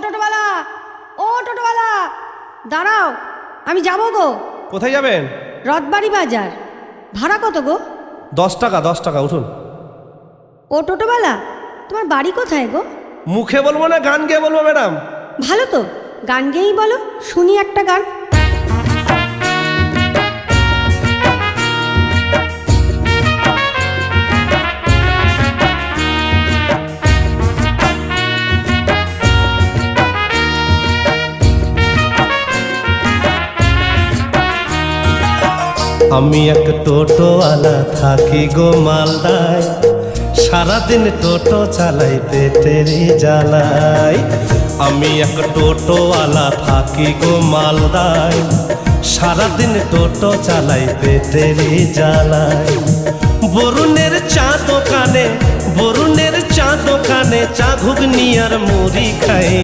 টোটোওয়ালা, ও টোটোওয়ালা, দাঁড়াও, আমি যাবো গো। কোথায় যাবেন? রথবাড়ি বাজার। ভাড়া কত গো? 10 টাকা, 10 টাকা, উঠুন। ও টোটোওয়ালা, তোমার বাড়ি কোথায় গো? মুখে বলবো না গান গেয়ে বলবো ম্যাডাম? ভালো তো, গান গেয়েই বলো, শুনি একটা গান। আমি এক টোটোওয়ালা থাকি গো মালদায়, সারাদিন টোটো চালাই পেটেরই জ্বালাই। আমি এক টোটোওয়ালা থাকি গো মালদায়, সারাদিন টোটো চালাই পেটেরই জ্বালাই। বরুণের চা দোকানে, বরুণের চা দোকানে চা ঘুগনি আর মুড়ি খাই।